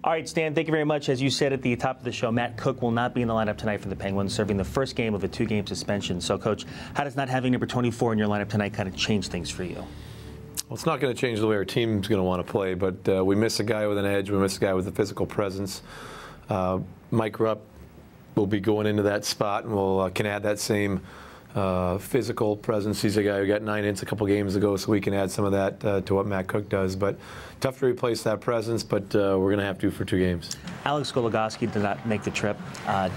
All right, Stan, thank you very much. As you said at the top of the show, Matt Cook will not be in the lineup tonight for the Penguins, serving the first game of a 2-game suspension. So, Coach, how does not having number 24 in your lineup tonight kind of change things for you? Well, it's not going to change the way our team's going to want to play, but we miss a guy with an edge. We miss a guy with a physical presence. Mike Rupp will be going into that spot and will can add that same physical presence. He's a guy who got 9 hits a couple games ago, so we can add some of that to what Matt Cook does. But tough to replace that presence, but we're going to have to for 2 games. Alex Goligoski did not make the trip.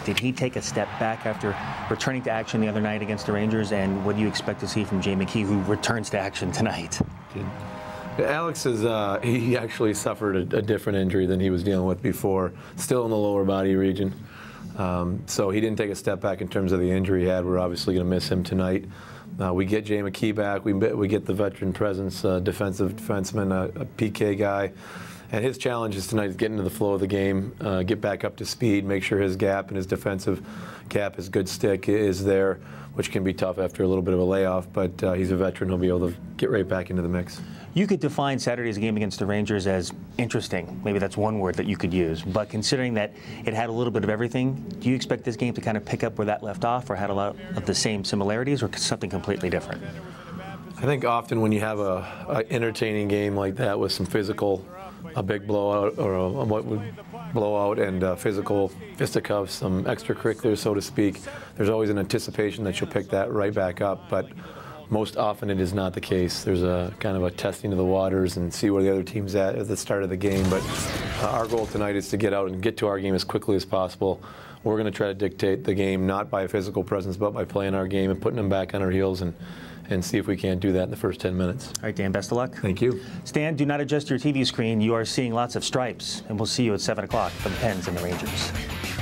Did he take a step back after returning to action the other night against the Rangers? And what do you expect to see from Jay McKee, who returns to action tonight? Alex is he actually suffered a different injury than he was dealing with before, still in the lower body region. So he didn't take a step back in terms of the injury he had. We're obviously going to miss him tonight. We get Jay McKee back. We get the veteran presence, defensive defenseman, a PK guy. And his challenge is tonight is get into the flow of the game, get back up to speed, make sure his gap and his defensive gap, his good stick is there, which can be tough after a little bit of a layoff. But he's a veteran. He'll be able to get right back into the mix. You could define Saturday's game against the Rangers as interesting. Maybe that's one word that you could use. But considering that it had a little bit of everything, do you expect this game to kind of pick up where that left off, or had a lot of the same similarities, or something completely different? I think often when you have an entertaining game like that with some physical, a big blowout or what would blowout and physical fisticuffs, some extracurriculars, so to speak, there's always an anticipation that you'll pick that right back up. But most often it is not the case. There's a kind of a testing of the waters and see where the other team's at the start of the game. But our goal tonight is to get out and get to our game as quickly as possible. We're going to try to dictate the game, not by physical presence, but by playing our game and putting them back on our heels and see if we can't do that in the first 10 minutes. All right, Dan, best of luck. Thank you. Stan, do not adjust your TV screen. You are seeing lots of stripes, and we'll see you at 7 o'clock for the Pens and the Rangers.